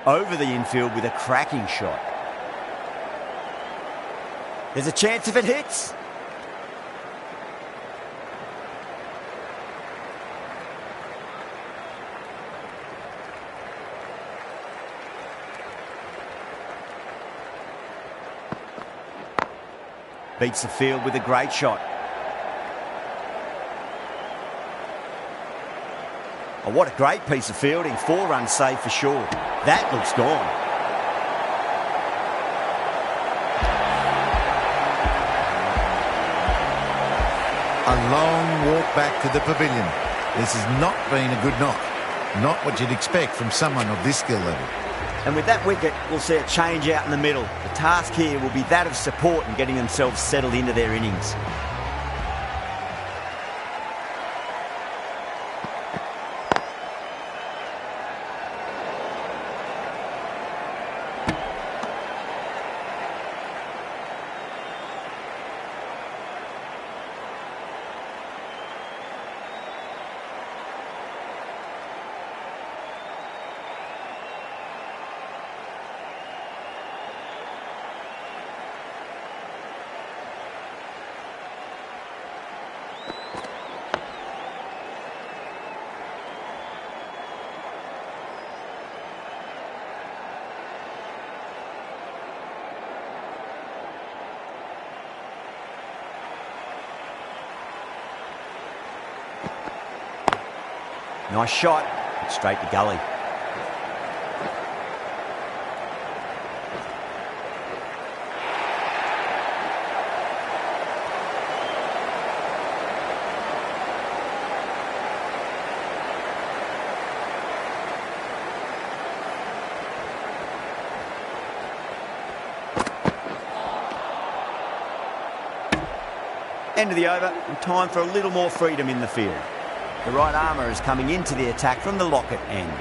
Over the infield with a cracking shot. There's a chance if it hits. Beats the field with a great shot. Oh, what a great piece of fielding. 4 runs saved for sure. That looks gone. A long walk back to the pavilion. This has not been a good knock. Not what you'd expect from someone of this skill level. And with that wicket, we'll see a change out in the middle. The task here will be that of support and getting themselves settled into their innings. Nice shot, straight to gully. End of the over, and time for a little more freedom in the field. The right armour is coming into the attack from the Lockett end.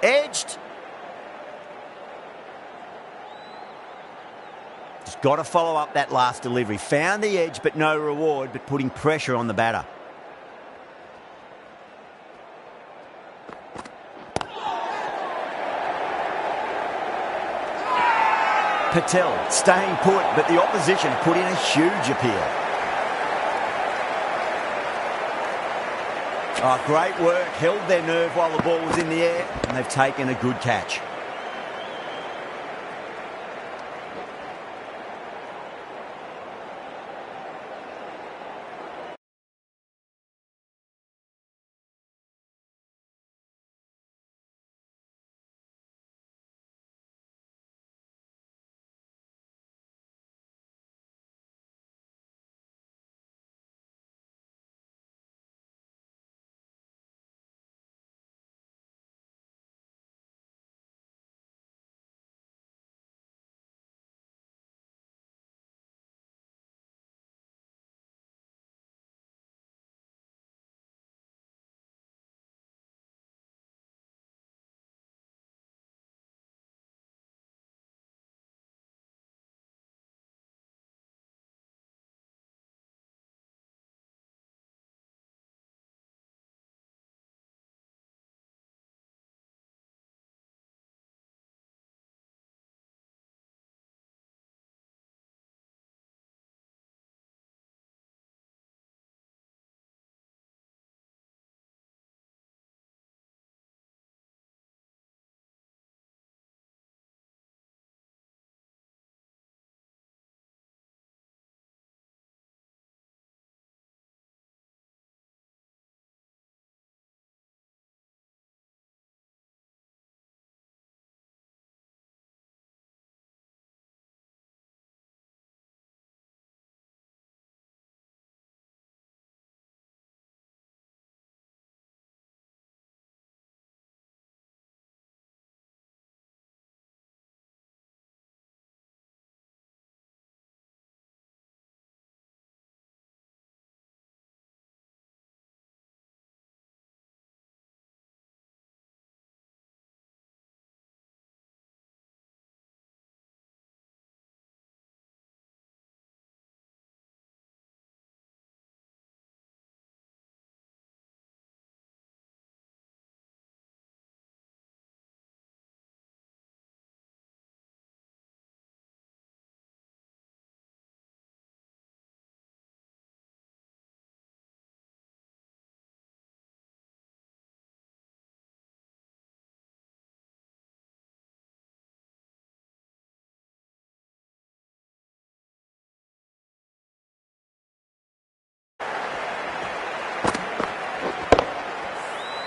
Edged. Just got to follow up that last delivery. Found the edge, but no reward, but putting pressure on the batter. Patel staying put, but the opposition put in a huge appeal. Oh, great work. Held their nerve while the ball was in the air, and they've taken a good catch.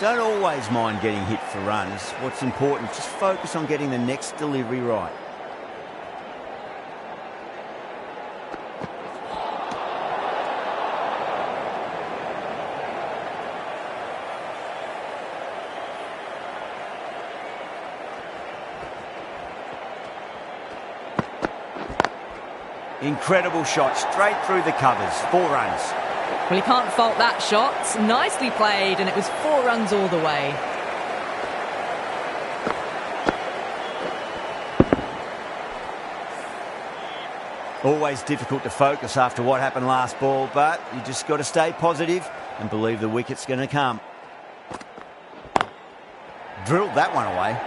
don't always mind getting hit for runs. What's important, just focus on getting the next delivery right. Incredible shot, straight through the covers. 4 runs. Well, you can't fault that shot. Nicely played, and it was 4 runs all the way. Always difficult to focus after what happened last ball, but you just got to stay positive and believe the wicket's going to come. Drilled that one away.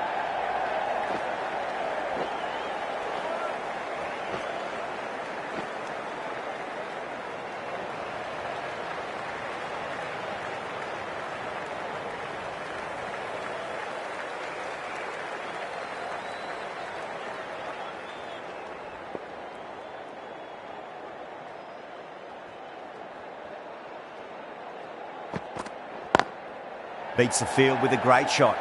Beats the field with a great shot.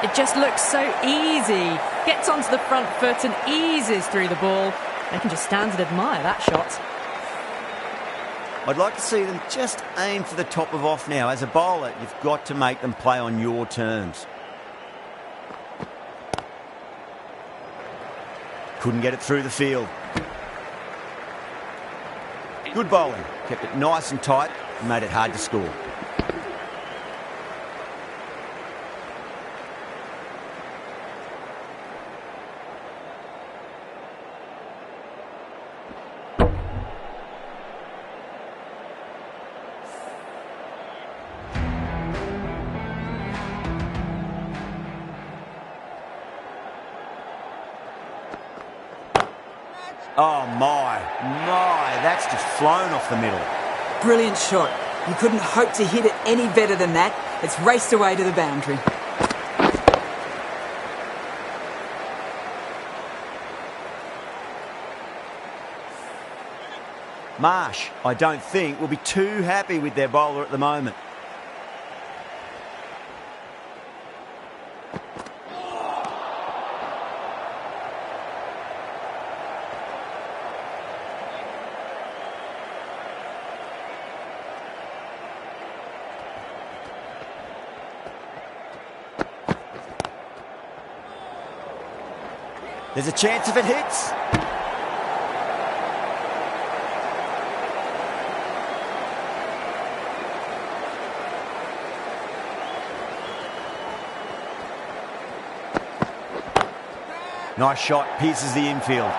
It just looks so easy. Gets onto the front foot and eases through the ball. They can just stand and admire that shot. I'd like to see them just aim for the top of off now. As a bowler, you've got to make them play on your terms. Couldn't get it through the field. Good bowling. Kept it nice and tight and made it hard to score. Oh my, that's just flown off the middle. Brilliant shot. You couldn't hope to hit it any better than that. It's raced away to the boundary. Marsh, I don't think, will be too happy with their bowler at the moment. There's a chance if it hits. Nice shot, pierces the infield.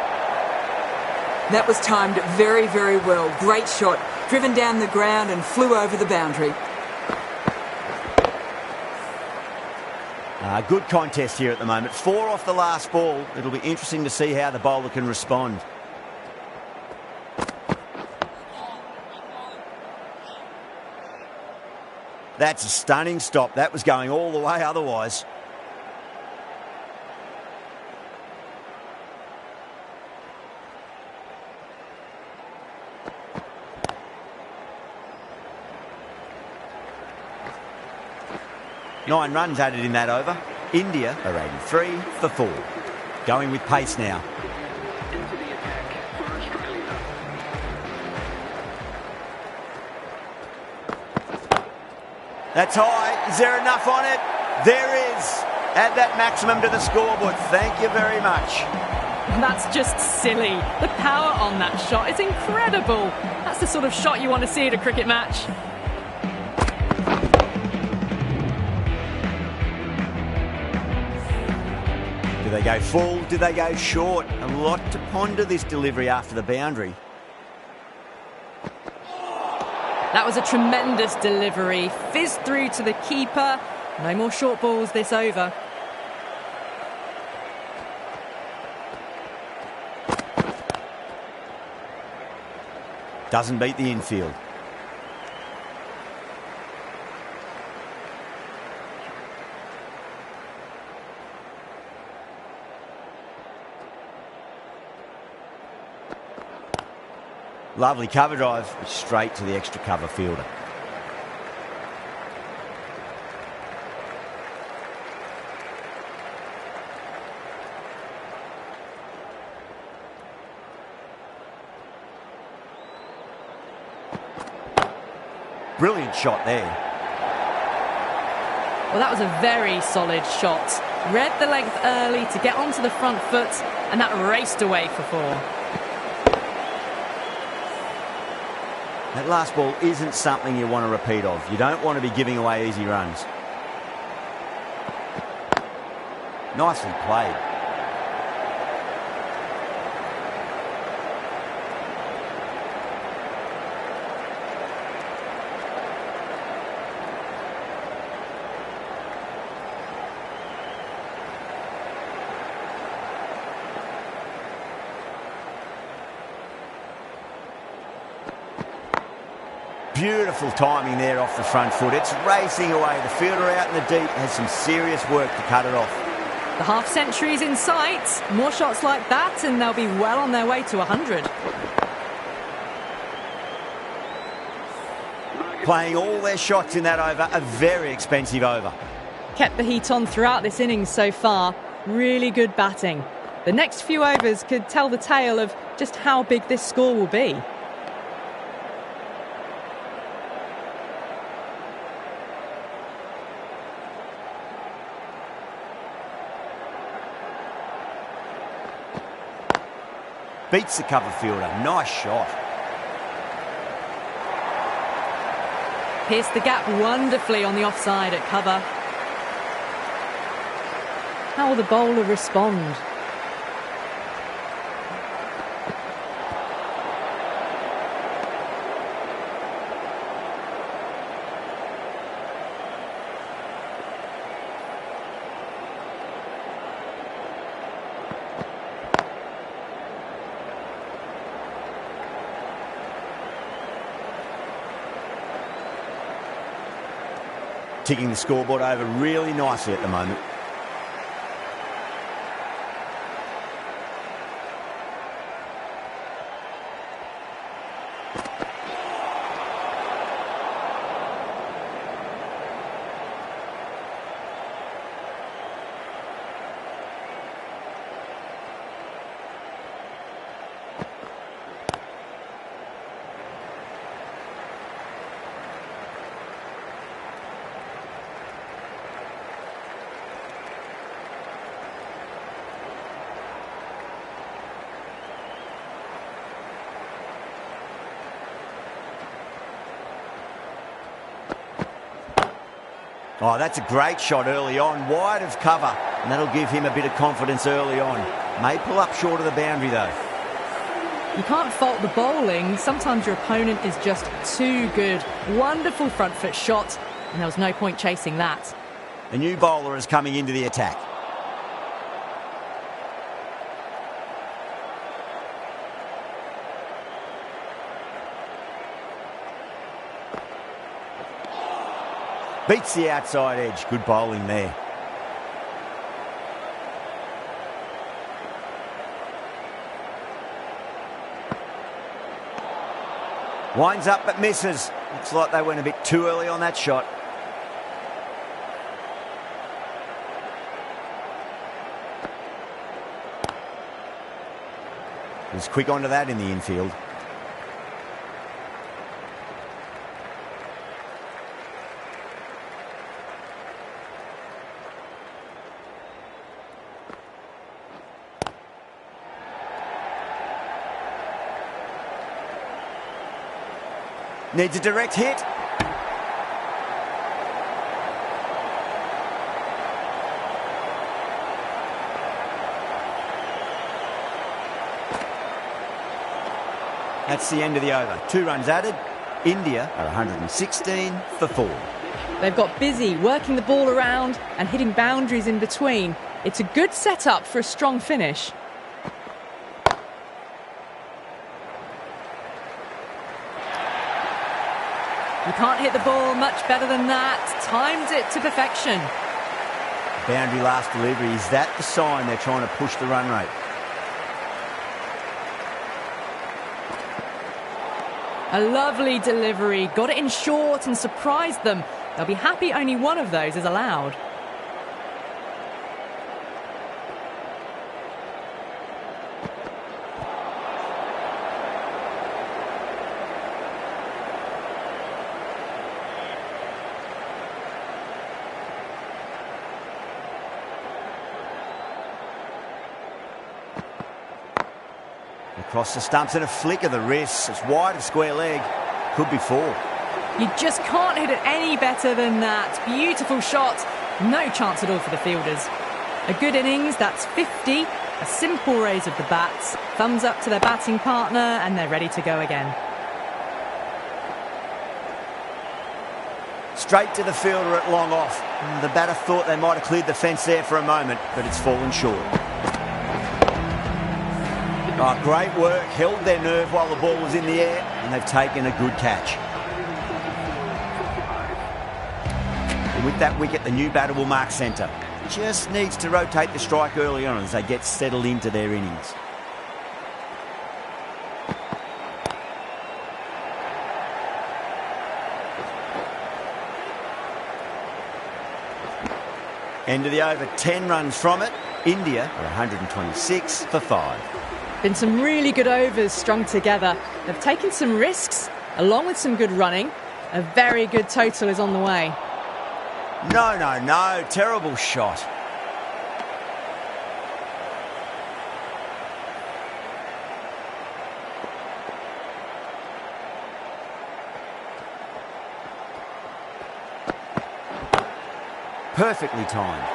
That was timed very, very well. Great shot. Driven down the ground and flew over the boundary. Good contest here at the moment. 4 off the last ball. It'll be interesting to see how the bowler can respond. That's a stunning stop. That was going all the way otherwise. Nine runs added in that over. India are 83 for 4. Going with pace now. Into the attack for Australia. That's high. Is there enough on it? There is. Add that maximum to the scoreboard. Thank you very much. That's just silly. The power on that shot is incredible. That's the sort of shot you want to see at a cricket match. Do they go full? Do they go short? A lot to ponder this delivery after the boundary. That was a tremendous delivery. Fizzed through to the keeper. No more short balls this over. Doesn't beat the infield. Lovely cover drive, straight to the extra cover fielder. Brilliant shot there. Well, that was a very solid shot. Read the length early to get onto the front foot, and that raced away for 4. That last ball isn't something you want to repeat of. You don't want to be giving away easy runs. Nicely played. Beautiful timing there off the front foot. It's racing away. The fielder out in the deep has some serious work to cut it off. The half century's in sight. More shots like that and they'll be well on their way to 100. Playing all their shots in that over, a very expensive over. Kept the heat on throughout this innings so far. Really good batting. The next few overs could tell the tale of just how big this score will be. Beats the cover fielder. Nice shot. Pierced the gap wonderfully on the offside at cover. How will the bowler respond? Ticking the scoreboard over really nicely at the moment. Oh, that's a great shot early on, wide of cover, and that'll give him a bit of confidence early on. May pull up short of the boundary though. You can't fault the bowling. Sometimes your opponent is just too good. Wonderful front foot shot, and there was no point chasing that. A new bowler is coming into the attack. Beats the outside edge. Good bowling there. Winds up but misses. Looks like they went a bit too early on that shot. Was quick onto that in the infield. Needs a direct hit. That's the end of the over. 2 runs added. India are 116 for 4. They've got busy working the ball around and hitting boundaries in between. It's a good setup for a strong finish. You can't hit the ball much better than that. Timed it to perfection. Boundary last delivery. Is that the sign they're trying to push the run rate? A lovely delivery, got it in short and surprised them. They'll be happy only one of those is allowed. Across the stumps and a flick of the wrist. It's wide of square leg. Could be 4. You just can't hit it any better than that. Beautiful shot. No chance at all for the fielders. A good innings, that's 50. A simple raise of the bats. Thumbs up to their batting partner and they're ready to go again. Straight to the fielder at long off. The batter thought they might have cleared the fence there for a moment, but it's fallen short. Oh, great work, held their nerve while the ball was in the air, and they've taken a good catch. And with that wicket, the new batter will mark centre. Just needs to rotate the strike early on as they get settled into their innings. End of the over, 10 runs from it. India are 126 for 5. Been some really good overs strung together. They've taken some risks, along with some good running. A very good total is on the way. No. Terrible shot. Perfectly timed.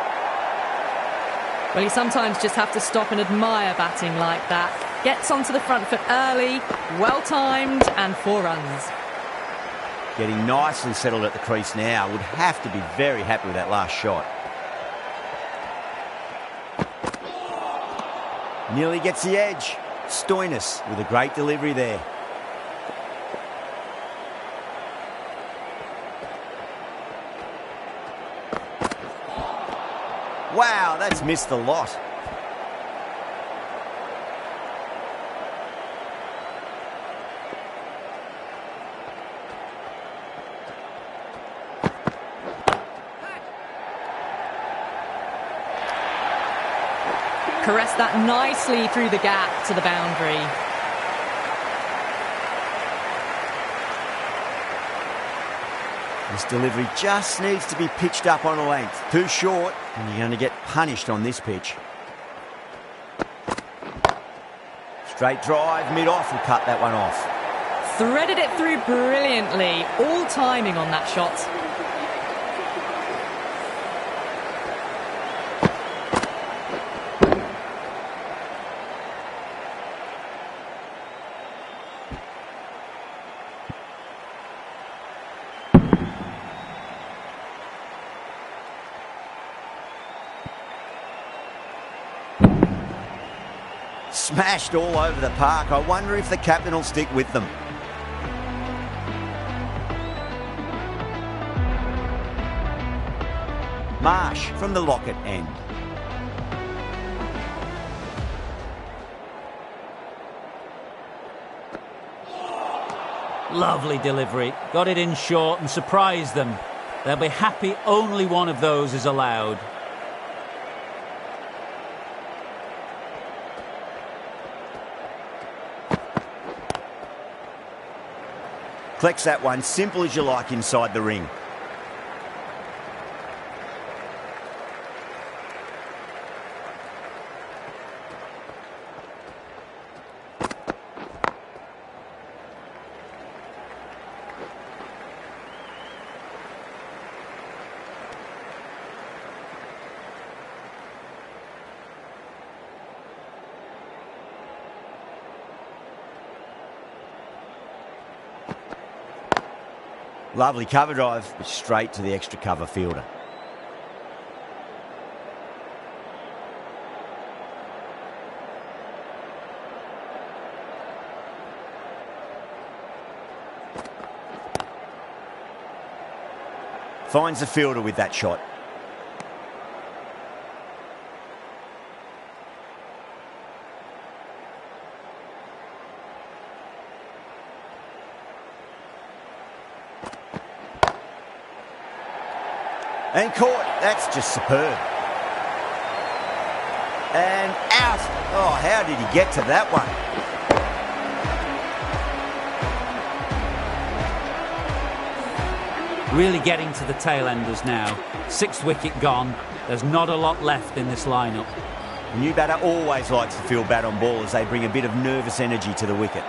Well, you sometimes just have to stop and admire batting like that. Gets onto the front foot early, well-timed, and 4 runs. Getting nicely settled at the crease now. Would have to be very happy with that last shot. Nearly gets the edge. Stoinis with a great delivery there. Wow, that's missed a lot. Caressed that nicely through the gap to the boundary. This delivery just needs to be pitched up on a length. Too short, and you're going to get punished on this pitch. Straight drive, mid-off will cut that one off. Threaded it through brilliantly. All timing on that shot. Smashed all over the park. I wonder if the captain will stick with them. Marsh from the Lockett end. Lovely delivery. Got it in short and surprised them. They'll be happy only one of those is allowed. Collects that one, simple as you like inside the ring. Lovely cover drive, but straight to the extra cover fielder. Finds the fielder with that shot. And caught. That's just superb. And out. Oh, how did he get to that one? Really getting to the tail enders now. 6th wicket gone. There's not a lot left in this lineup. The new batter always likes to feel bat on ball as they bring a bit of nervous energy to the wicket.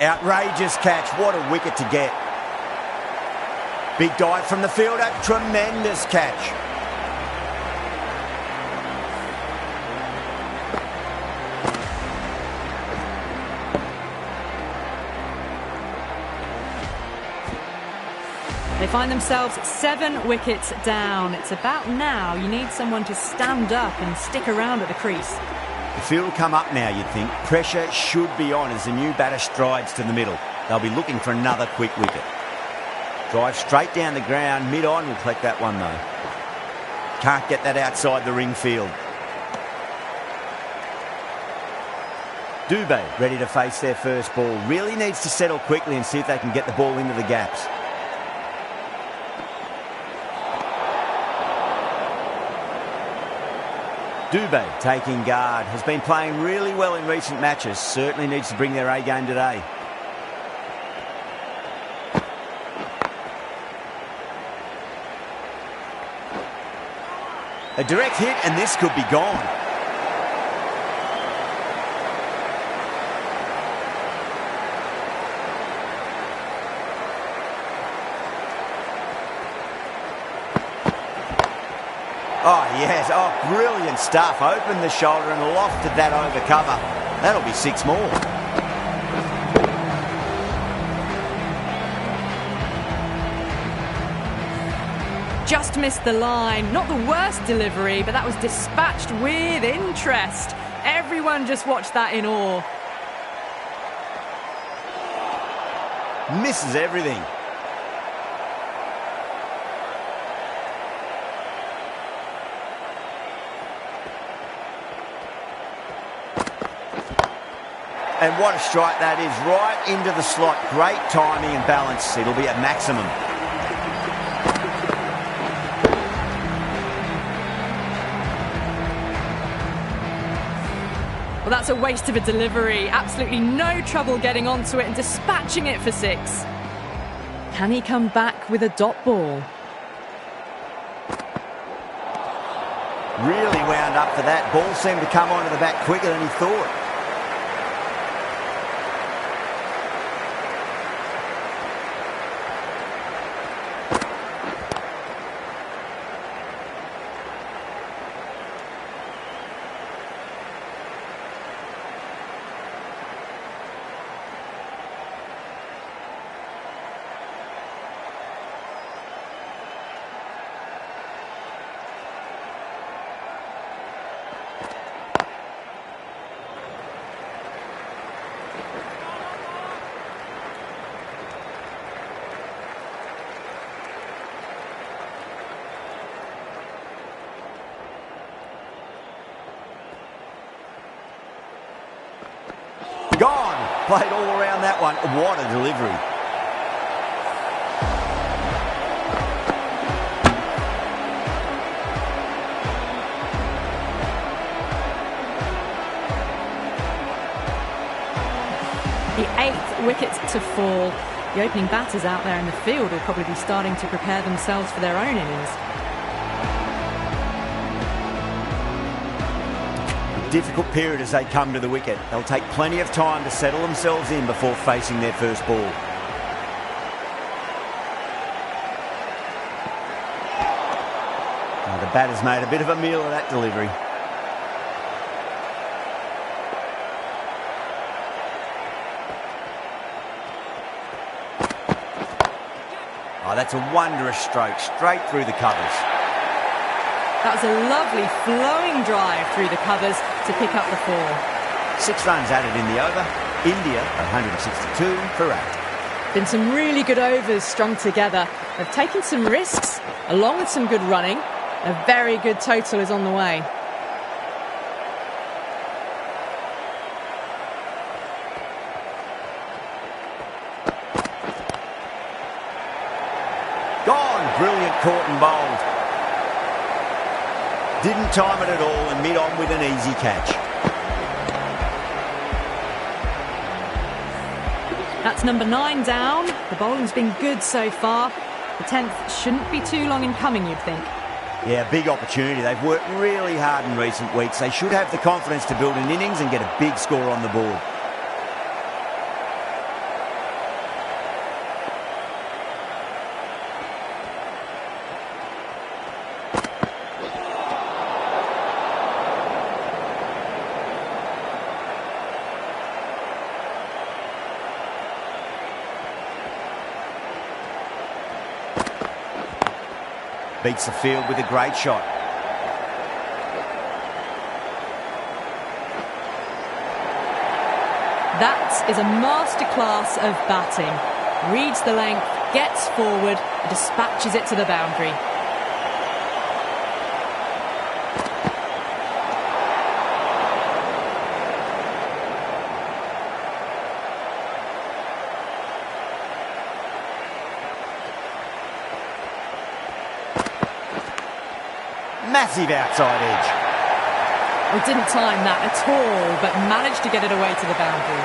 Outrageous catch. What a wicket to get. Big dive from the fielder. Tremendous catch. They find themselves 7 wickets down. It's about now you need someone to stand up and stick around at the crease. The field will come up now, you'd think. Pressure should be on as the new batter strides to the middle. They'll be looking for another quick wicket. Drive straight down the ground. Mid-on will collect that one, though. Can't get that outside the ring field. Dubé ready to face their first ball. Really needs to settle quickly and see if they can get the ball into the gaps. Dubé taking guard. Has been playing really well in recent matches. Certainly needs to bring their A game today. A direct hit and this could be gone. Oh, yes. Oh, brilliant stuff. Opened the shoulder and lofted that over cover. That'll be 6 more. Just missed the line. Not the worst delivery, but that was dispatched with interest. Everyone just watched that in awe. Misses everything. And what a strike that is, right into the slot. Great timing and balance. It'll be at maximum. Well, that's a waste of a delivery. Absolutely no trouble getting onto it and dispatching it for 6. Can he come back with a dot ball? Really wound up for that. Ball seemed to come onto the bat quicker than he thought. Gone. Played all around that one. What a delivery. The 8th wicket to fall. The opening batters out there in the field will probably be starting to prepare themselves for their own innings. Difficult period as they come to the wicket. They'll take plenty of time to settle themselves in before facing their first ball. Now the batter's made a bit of a meal of that delivery. Oh, that's a wondrous stroke, straight through the covers. That was a lovely flowing drive through the covers to pick up the 4. 6 runs added in the over. India 162 for 8. Been some really good overs strung together. They've taken some risks along with some good running. A very good total is on the way. brilliant caught and bowled. Didn't time it at all and mid-on with an easy catch. That's number 9 down. The bowling's been good so far. The 10th shouldn't be too long in coming, you'd think. Yeah, big opportunity. They've worked really hard in recent weeks. They should have the confidence to build an innings and get a big score on the board. Beats the field with a great shot. That is a masterclass of batting. Reads the length, gets forward, and dispatches it to the boundary. Massive outside edge. We didn't time that at all, but managed to get it away to the boundary.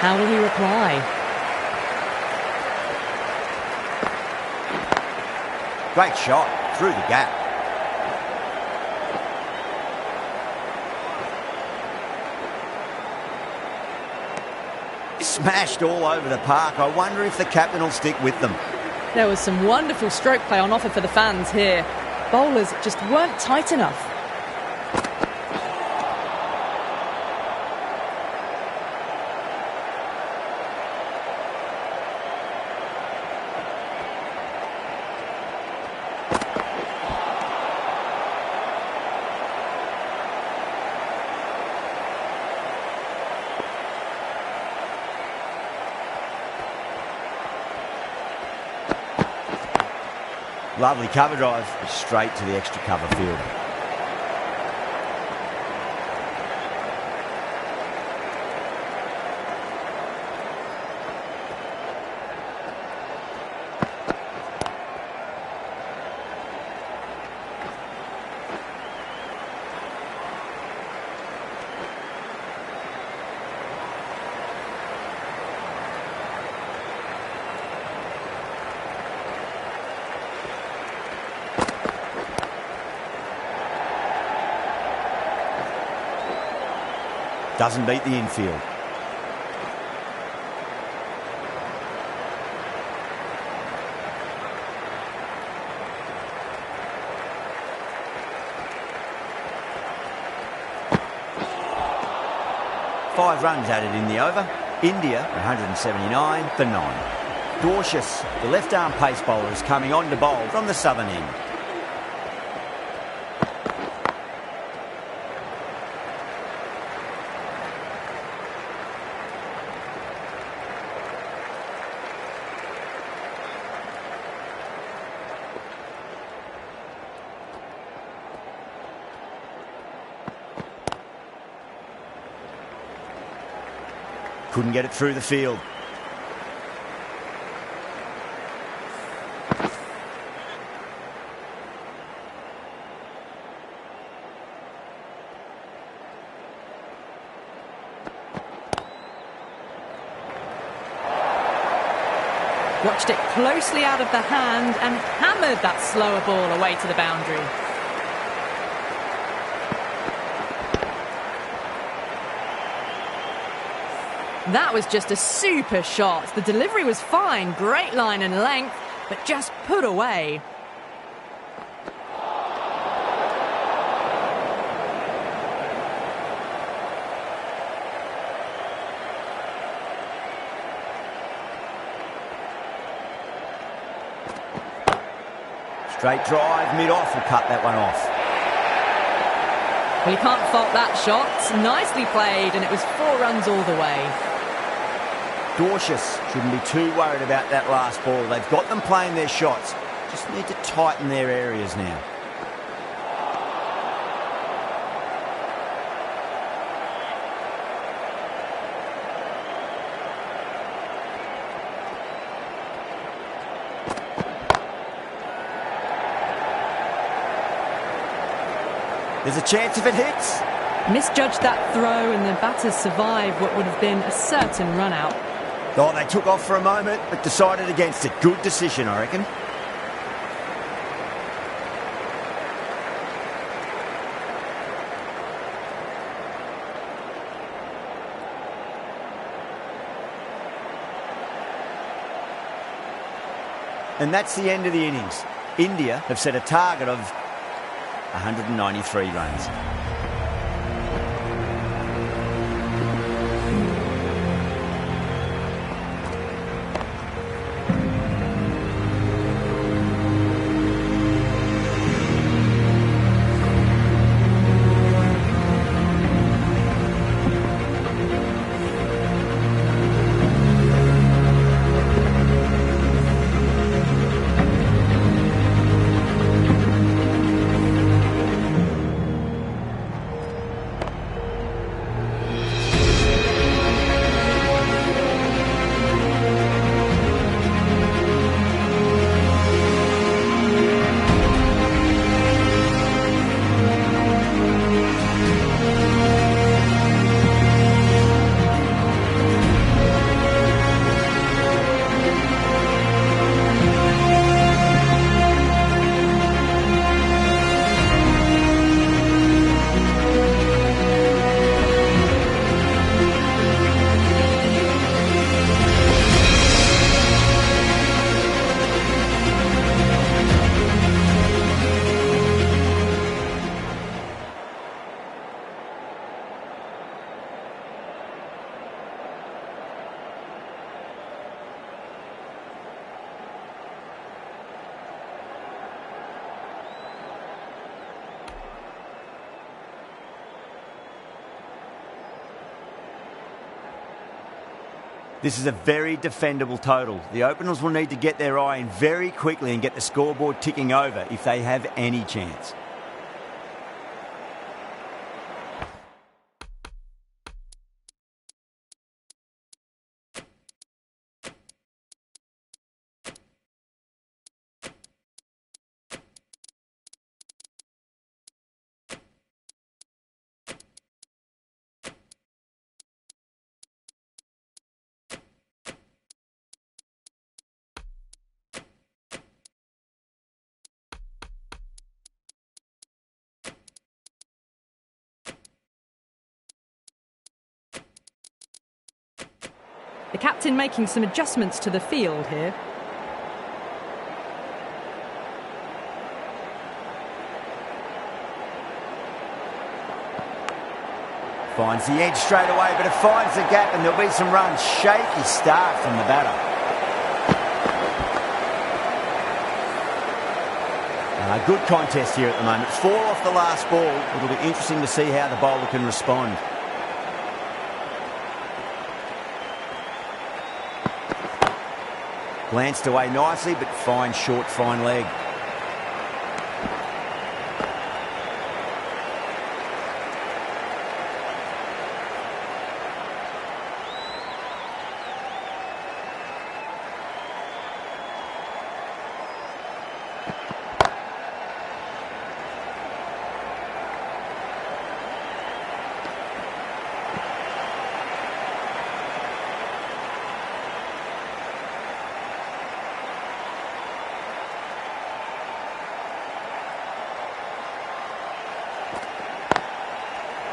How will he reply? Great shot through the gap. Smashed all over the park. I wonder if the captain will stick with them. There was some wonderful stroke play on offer for the fans here. Bowlers just weren't tight enough. Lovely cover drive, straight to the extra cover field. Doesn't beat the infield. Five runs added in the over. India 179 for 9. Dorcius, the left-arm pace bowler, is coming on to bowl from the southern end. Couldn't get it through the field. Watched it closely out of the hand and hammered that slower ball away to the boundary. That was just a super shot. The delivery was fine, great line and length, but just put away. Straight drive, mid-off, will cut that one off. Well, you can't fault that shot. Nicely played, and it was 4 runs all the way. Dorcius shouldn't be too worried about that last ball. They've got them playing their shots. Just need to tighten their areas now. There's a chance if it hits. Misjudged that throw and the batters survived what would have been a certain run-out. Oh, they took off for a moment, but decided against it. Good decision, I reckon. And that's the end of the innings. India have set a target of 193 runs. This is a very defendable total. The openers will need to get their eye in very quickly and get the scoreboard ticking over if they have any chance. The captain making some adjustments to the field here. Finds the edge straight away, but it finds the gap and there'll be some runs. Shaky start from the batter. Good contest here at the moment. 4 off the last ball. It'll be interesting to see how the bowler can respond. Glanced away nicely, but fine short, fine leg.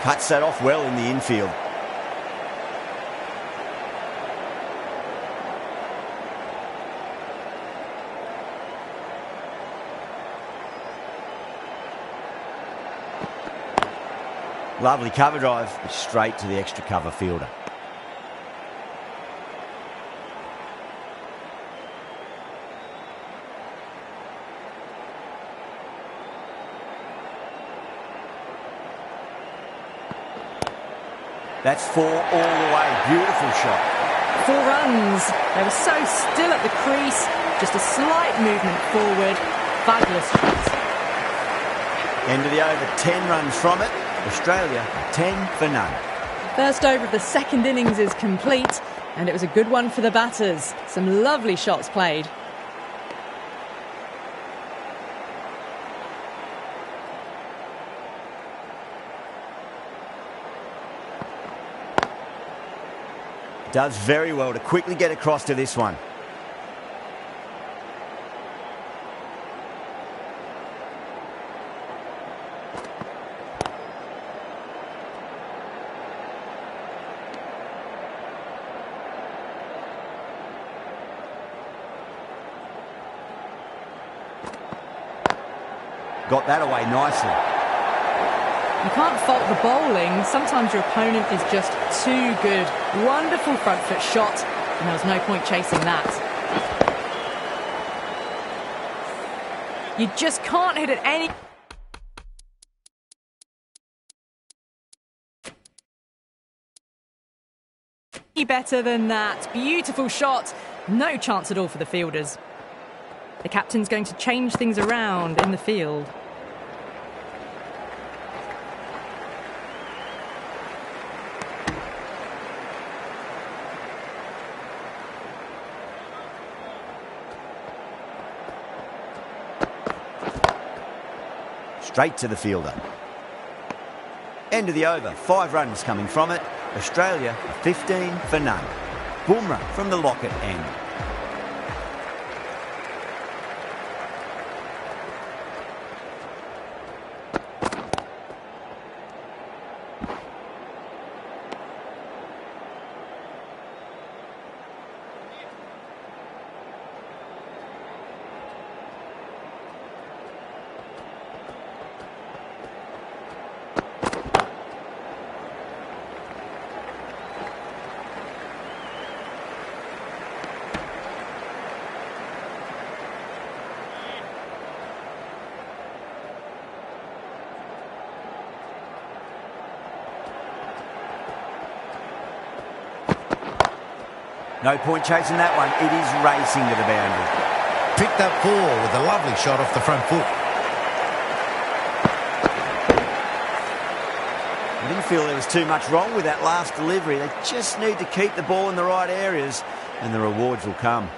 Cuts that off well in the infield. Lovely cover drive, straight to the extra cover fielder. That's 4 all the way. Beautiful shot. 4 runs. They were so still at the crease. Just a slight movement forward. Fabulous shots. End of the over, 10 runs from it. Australia, 10 for none. First over of the second innings is complete, and it was a good one for the batters. Some lovely shots played. Does very well to quickly get across to this one. Got that away nicely. You can't fault the bowling. Sometimes your opponent is just too good. Wonderful front foot shot, and there was no point chasing that. You just can't hit it any better than that. Beautiful shot. No chance at all for the fielders. The captain's going to change things around in the field. Straight to the fielder. End of the over. 5 runs coming from it. Australia 15 for none. Bumrah from the locket end. No point chasing that one. It is racing to the boundary. Picked up 4 with a lovely shot off the front foot. I didn't feel there was too much wrong with that last delivery. They just need to keep the ball in the right areas and the rewards will come.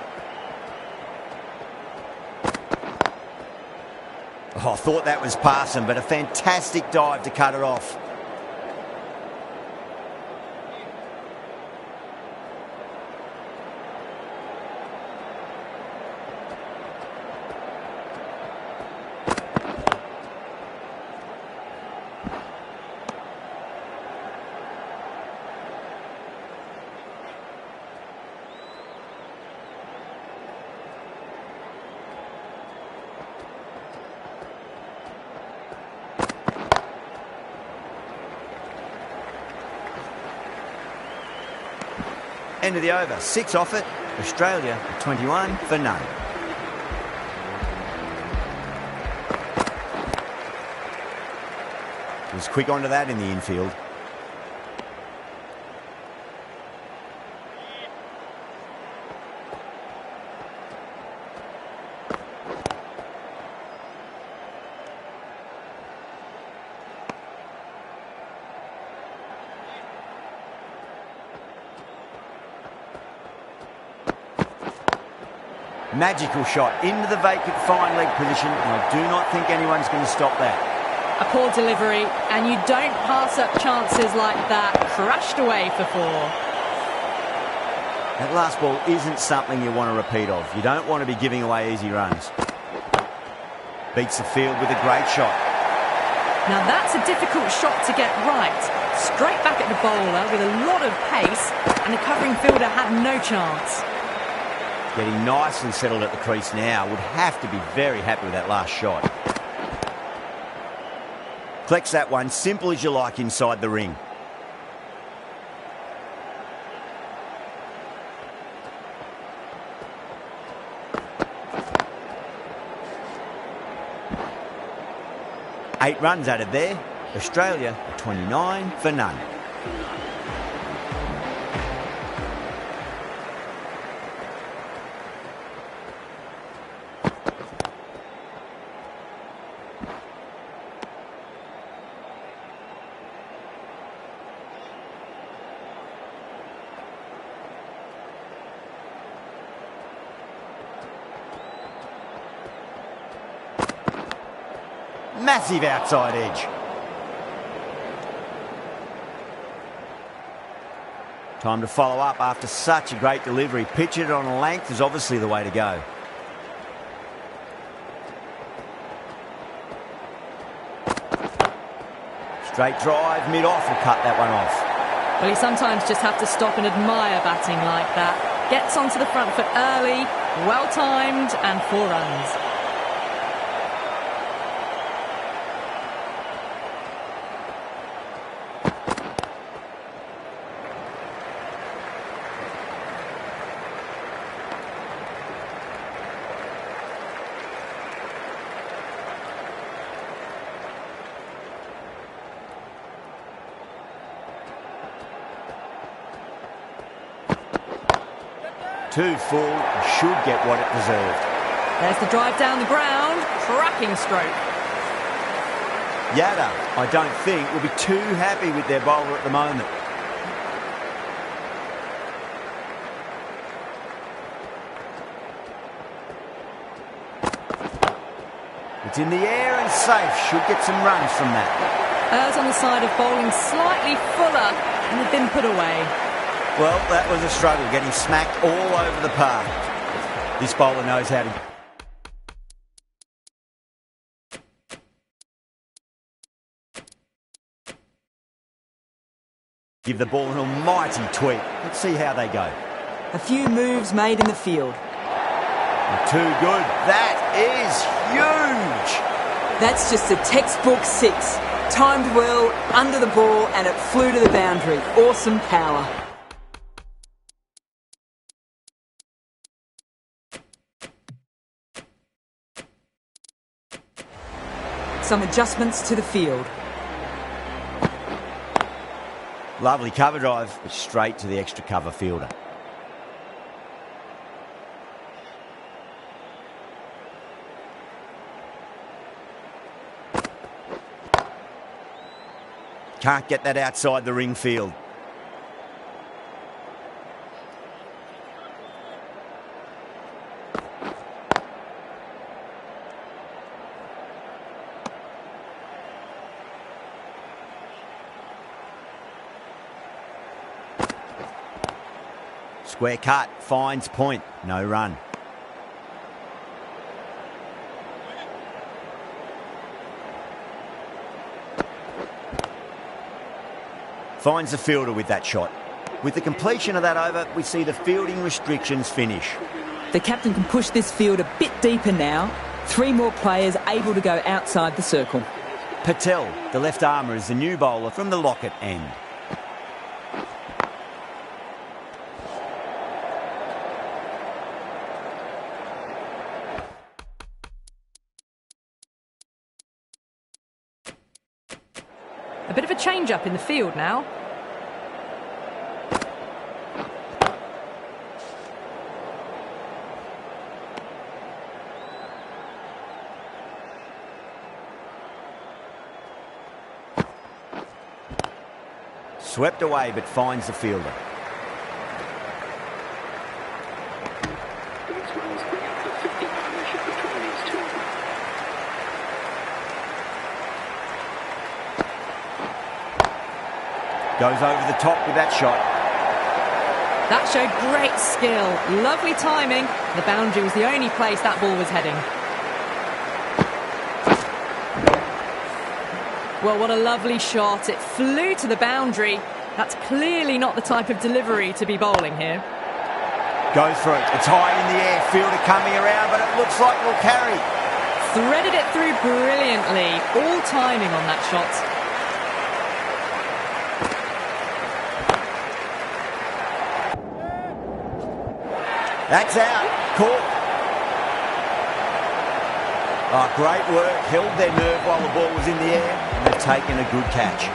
Oh, I thought that was passing, but a fantastic dive to cut it off. End of the over. 6 off it. Australia 21 for none. Was quick onto that in the infield. Magical shot into the vacant fine leg position, and I do not think anyone's going to stop that. A poor delivery, and you don't pass up chances like that. Crushed away for 4. That last ball isn't something you want to repeat of. You don't want to be giving away easy runs. Beats the field with a great shot. Now that's a difficult shot to get right. Straight back at the bowler with a lot of pace, and the covering fielder had no chance. Getting nicely settled at the crease now. Would have to be very happy with that last shot. Collects that one, simple as you like, inside the ring. Eight runs added there. Australia 29 for none. Massive outside edge. Time to follow up after such a great delivery. Pitch it on a length is obviously the way to go. Straight drive, mid-off will cut that one off. Well, you sometimes just have to stop and admire batting like that. Gets onto the front foot early, well-timed, and 4 runs. Too full, should get what it deserved. There's the drive down the ground, cracking stroke. Yadder, I don't think, will be too happy with their bowler at the moment. It's in the air and safe, should get some runs from that. Errs on the side of bowling slightly fuller and have been put away. Well, that was a struggle, getting smacked all over the park. This bowler knows how to... give the ball an almighty tweak. Let's see how they go. A few moves made in the field. Too good. That is huge. That's just a textbook 6. Timed well, under the ball, and it flew to the boundary. Awesome power. Some adjustments to the field. Lovely cover drive, but straight to the extra cover fielder. Can't get that outside the ring field. Square cut, finds point, no run. Finds the fielder with that shot. With the completion of that over, we see the fielding restrictions finish. The captain can push this field a bit deeper now. 3 more players able to go outside the circle. Patel, the left armour, is the new bowler from the Lockett end. A bit of a change-up in the field now. Swept away, but finds the fielder. These runs bring up the 50 partnership between these two. Goes over the top with that shot. That showed great skill. Lovely timing. The boundary was the only place that ball was heading. Well, what a lovely shot. It flew to the boundary. That's clearly not the type of delivery to be bowling here. Goes for it. It's high in the air. Fielder coming around, but it looks like it'll carry. Threaded it through brilliantly. All timing on that shot. That's out. Caught. Oh, great work. Held their nerve while the ball was in the air, and they've taken a good catch.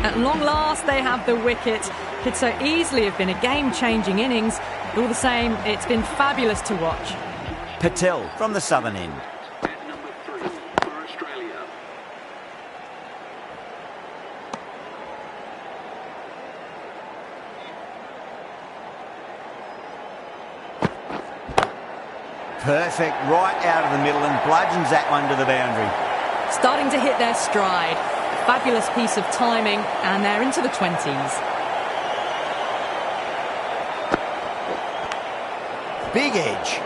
At long last, they have the wicket. Could so easily have been a game-changing innings. All the same, it's been fabulous to watch. Patel from the southern end. At number 3 for Australia. Perfect, right out of the middle and bludgeons that one to the boundary. Starting to hit their stride. A fabulous piece of timing, and they're into the 20s. Big edge.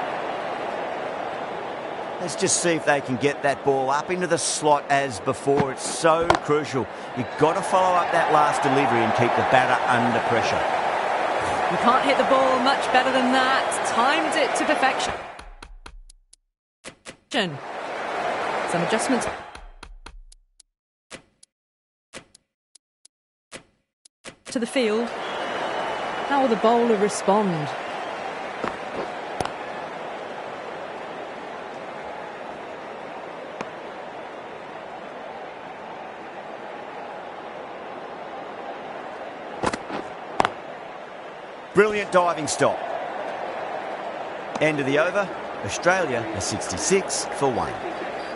Let's just see if they can get that ball up into the slot as before. It's so crucial. You've got to follow up that last delivery and keep the batter under pressure. You can't hit the ball much better than that. Timed it to perfection. Some adjustments. To the field. How will the bowler respond? Brilliant diving stop. End of the over. Australia are 66 for 1.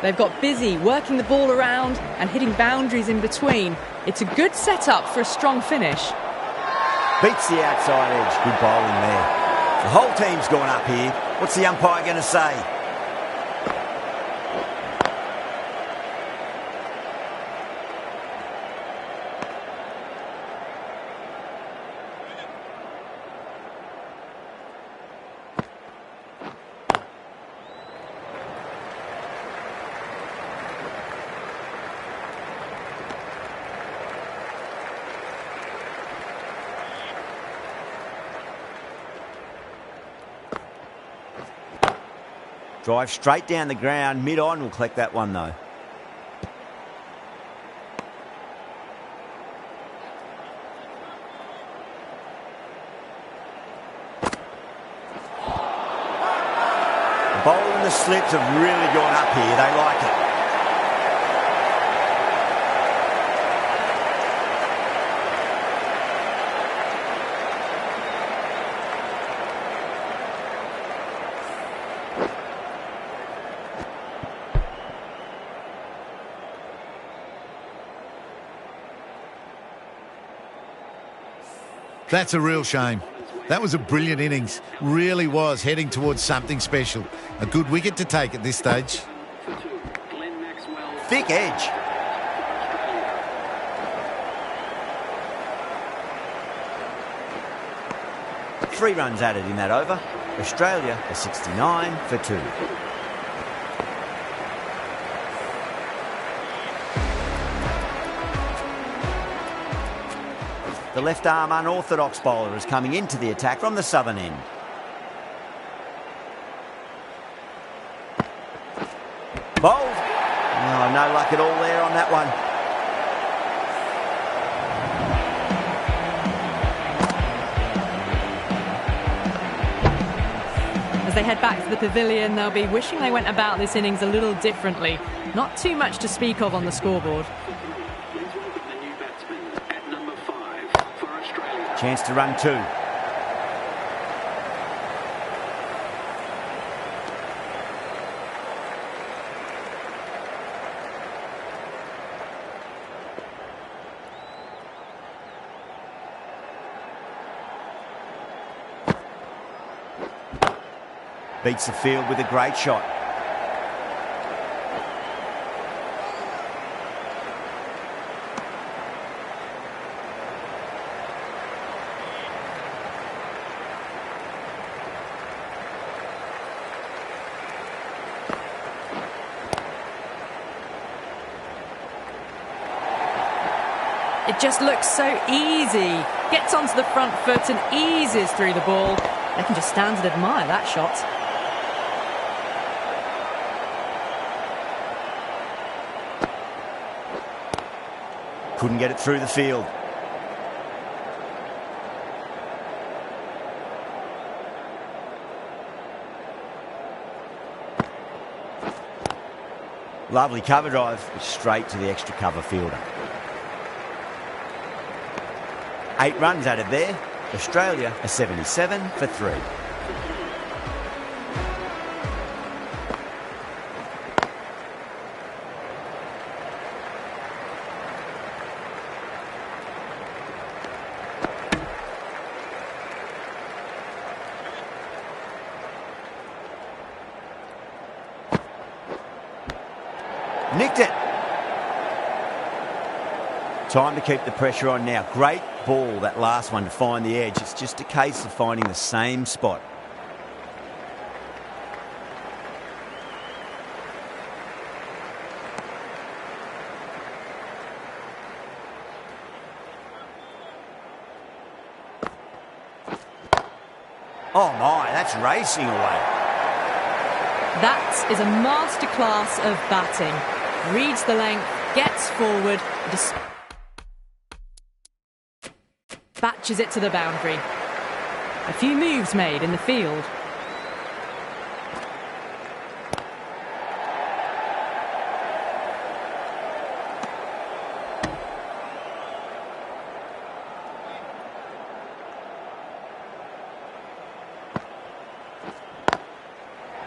They've got busy working the ball around and hitting boundaries in between. It's a good setup for a strong finish. Beats the outside edge. Good bowling there. The whole team's gone up here. What's the umpire going to say? Drive straight down the ground. Mid-on will collect that one, though. The bowler and the slips have really gone up here. They like it. That's a real shame. That was a brilliant innings. Really was heading towards something special. A good wicket to take at this stage. Thick edge. Three runs added in that over. Australia are 69 for 2. The left-arm unorthodox bowler is coming into the attack from the southern end. Bowled. Oh, no luck at all there on that one. As they head back to the pavilion, they'll be wishing they went about this innings a little differently. Not too much to speak of on the scoreboard. Chance to run 2. Beats the field with a great shot. It just looks so easy. Gets onto the front foot and eases through the ball. They can just stand and admire that shot. Couldn't get it through the field. Lovely cover drive, straight to the extra cover fielder. 8 runs added there. Australia are 77 for 3. Nicked it. Time to keep the pressure on now. Great ball, that last one, to find the edge. It's just a case of finding the same spot. Oh my, that's racing away. That is a masterclass of batting. Reads the length, gets forward, dispatches it to the boundary. A few moves made in the field.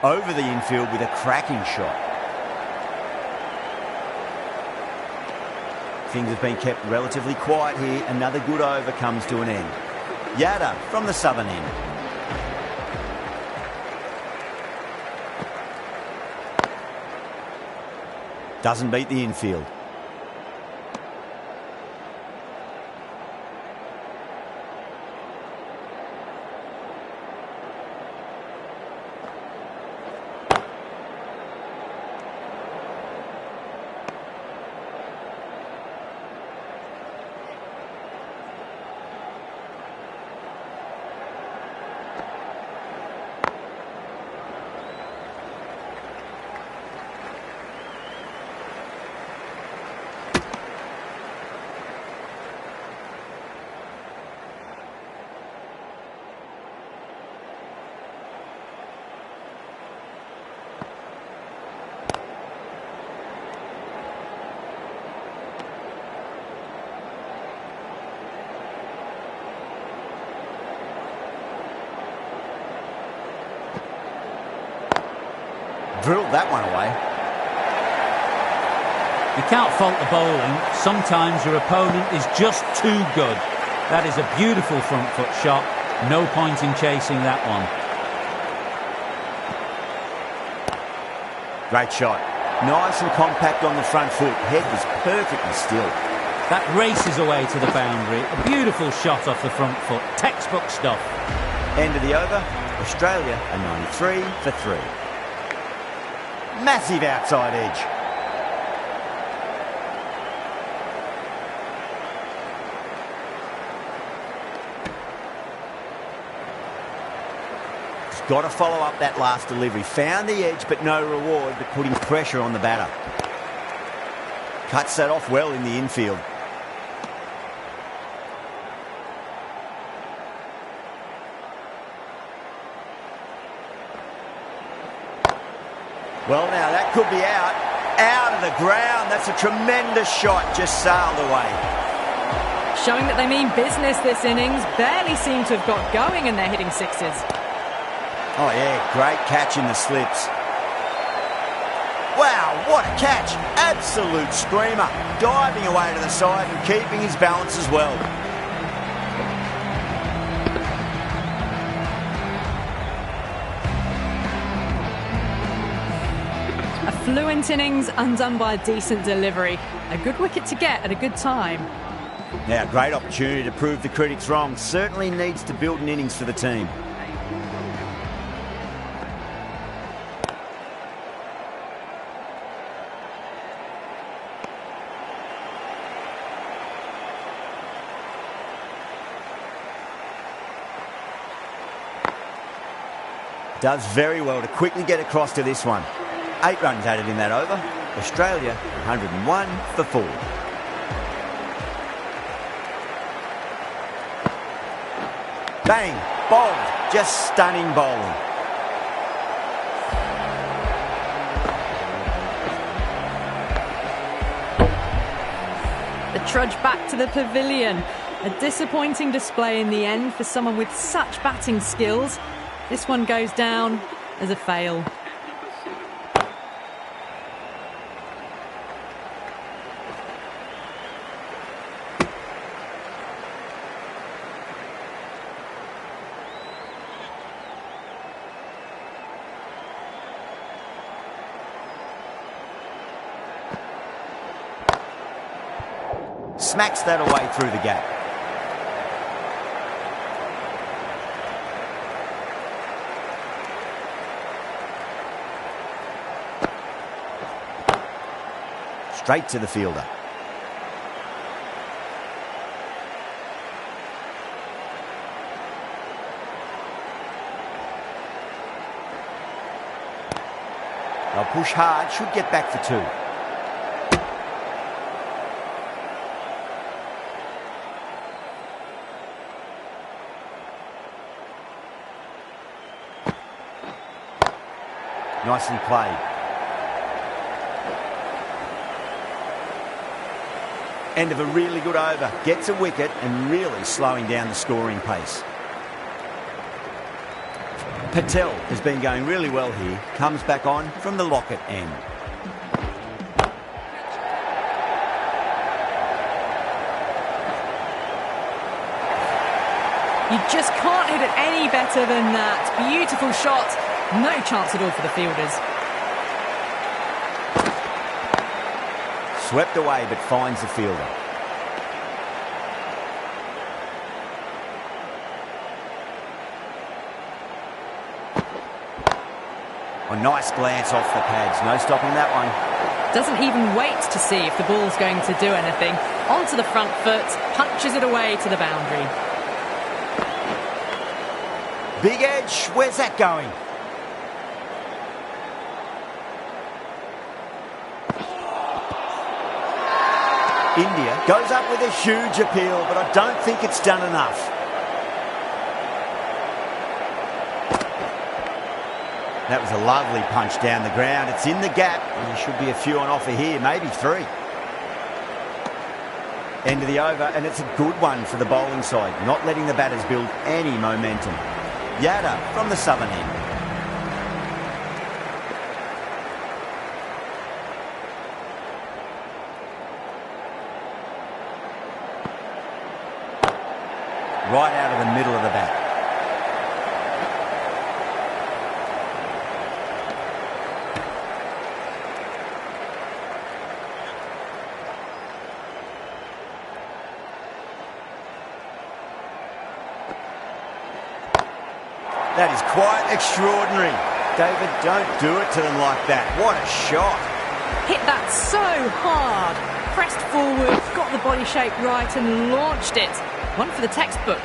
Over the infield with a cracking shot. Things have been kept relatively quiet here. Another good over comes to an end. Yada from the southern end. Doesn't beat the infield. Drilled that one away. You can't fault the bowling. Sometimes your opponent is just too good. That is a beautiful front foot shot. No point in chasing that one. Great shot. Nice and compact on the front foot. Head was perfectly still. That races away to the boundary. A beautiful shot off the front foot. Textbook stuff. End of the over. Australia are 93 for 3. Massive outside edge. He's got to follow up that last delivery. Found the edge, but no reward, but putting pressure on the batter. Cuts that off well in the infield. Well, now, that could be out. Out of the ground. That's a tremendous shot. Just sailed away. Showing that they mean business this innings. Barely seem to have got going and they're hitting sixes. Oh, yeah. Great catch in the slips. Wow, what a catch. Absolute screamer. Diving away to the side and keeping his balance as well. Fluent innings undone by a decent delivery. A good wicket to get at a good time. Now, great opportunity to prove the critics wrong. Certainly needs to build an innings for the team. Does very well to quickly get across to this one. 8 runs added in that over. Australia 101 for 4. Bang! Bowled. Just stunning bowling. The trudge back to the pavilion. A disappointing display in the end for someone with such batting skills. This one goes down as a fail. Smacks that away through the gap. Straight to the fielder. They'll push hard, should get back for 2. Nicely played. End of a really good over. Gets a wicket and really slowing down the scoring pace. Patel has been going really well here. Comes back on from the Lockett end. You just can't hit it any better than that. Beautiful shot. No chance at all for the fielders. Swept away but finds the fielder. A nice glance off the pads. No stopping that one. Doesn't even wait to see if the ball's going to do anything. Onto the front foot, punches it away to the boundary. Big edge. Where's that going? India goes up with a huge appeal, but I don't think it's done enough. That was a lovely punch down the ground. It's in the gap, and there should be a few on offer here, maybe 3. End of the over, and it's a good one for the bowling side, not letting the batters build any momentum. Yada from the southern end. Right out of the middle of the bat. That is quite extraordinary. David, don't do it to them like that. What a shot. Hit that so hard. Pressed forward, got the body shape right and launched it. One for the textbook.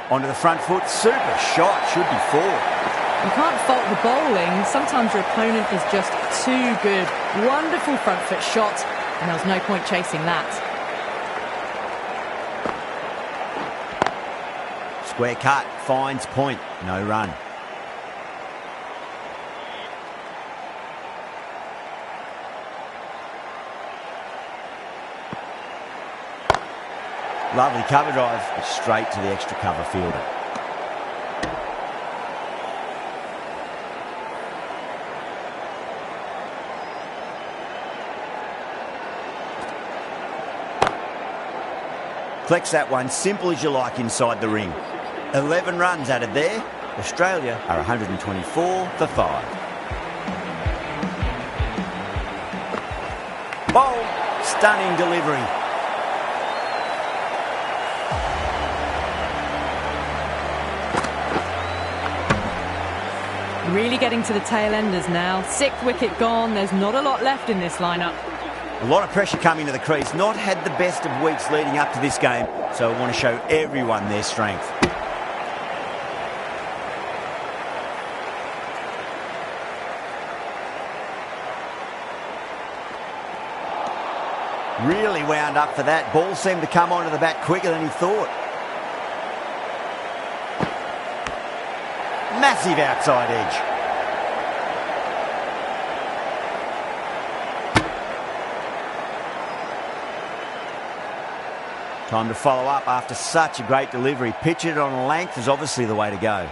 Onto the front foot. Super shot. Should be 4. You can't fault the bowling. Sometimes your opponent is just too good. Wonderful front foot shot, and there was no point chasing that. Square cut. Finds point. No run. Lovely cover drive, straight to the extra cover fielder. Collects that one, simple as you like inside the ring. 11 runs added there. Australia are 124 for 5. Bowl, stunning delivery. Really getting to the tail enders now. 6th wicket gone. There's not a lot left in this lineup. A lot of pressure coming to the crease. Not had the best of weeks leading up to this game, so I want to show everyone their strength. Really wound up for that. Ball seemed to come onto the bat quicker than he thought. Massive outside edge. Time to follow up after such a great delivery. Pitch it on length is obviously the way to go.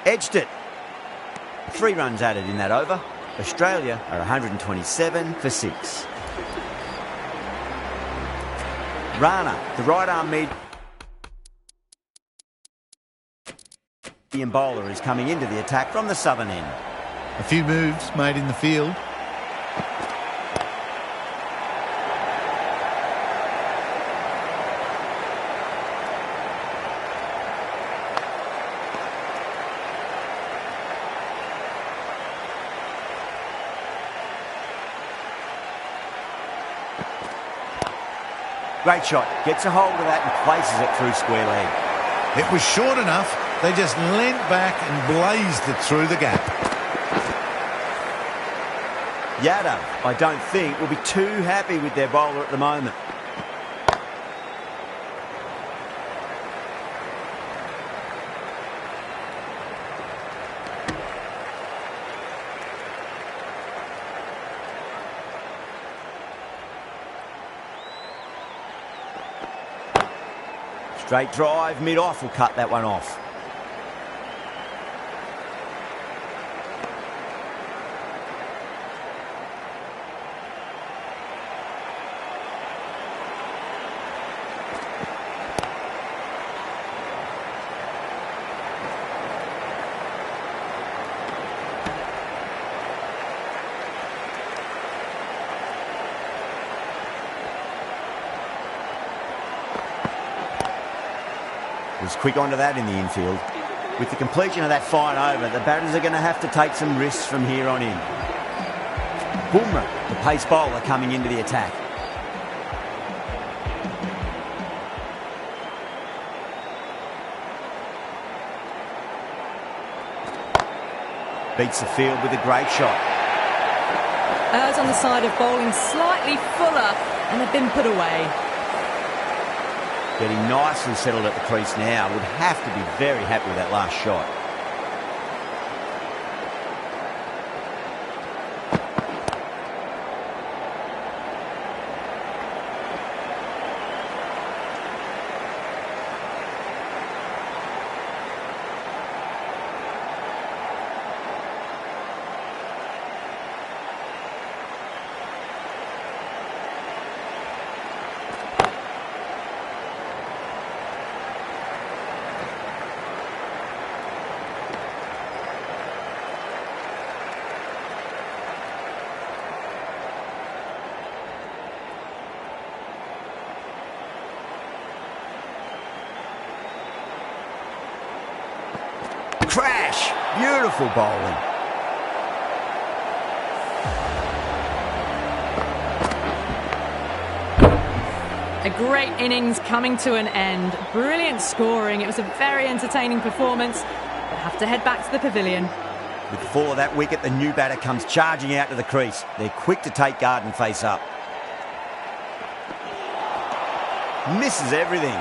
Edged it. 3 runs added in that over. Australia are 127 for 6. Rana, the right arm mid. The bowler is coming into the attack from the southern end. A few moves made in the field. Great shot. Gets a hold of that and places it through square leg. It was short enough. They just leant back and blazed it through the gap. Yadav, I don't think, will be too happy with their bowler at the moment. Straight drive, mid-off will cut that one off. Was quick onto that in the infield. With the completion of that fine over, the batters are going to have to take some risks from here on in. Bumrah, the pace bowler, coming into the attack. Beats the field with a great shot. Errs on the side of bowling slightly fuller and have been put away. Getting nicely settled at the crease now. Would have to be very happy with that last shot. Crash! Beautiful bowling. A great innings coming to an end. Brilliant scoring. It was a very entertaining performance. We'll have to head back to the pavilion. With the fall of that wicket, the new batter comes charging out to the crease. They're quick to take guard and face up. Misses everything.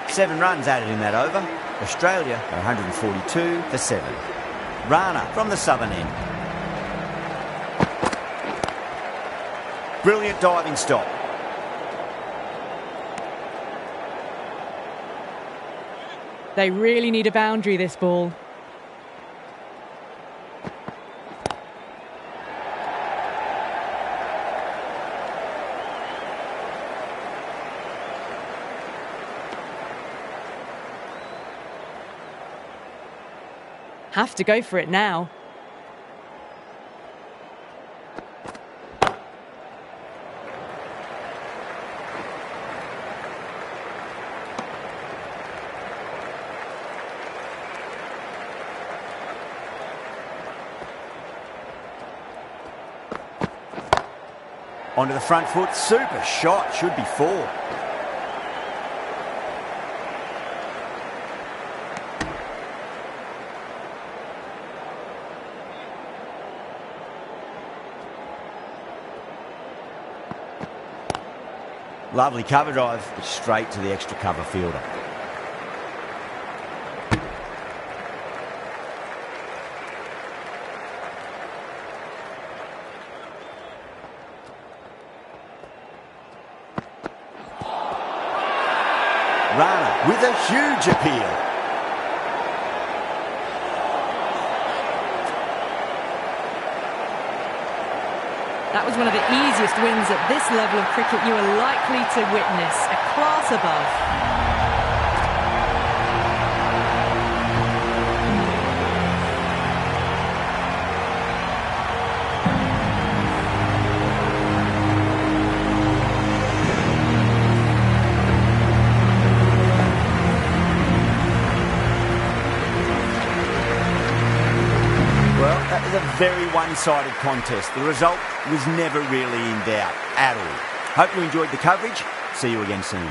Seven runs added in that over. Australia are 142 for 7. Rana from the southern end. Brilliant diving stop. They really need a boundary, this ball. Have to go for it now. Onto the front foot, super shot, should be 4. Lovely cover drive, but straight to the extra cover fielder. with a huge appeal. That was one of the easiest wins at this level of cricket you are likely to witness. A class above. Well, that was a very one-sided contest. The result was never really in doubt at all. Hope you enjoyed the coverage. See you again soon.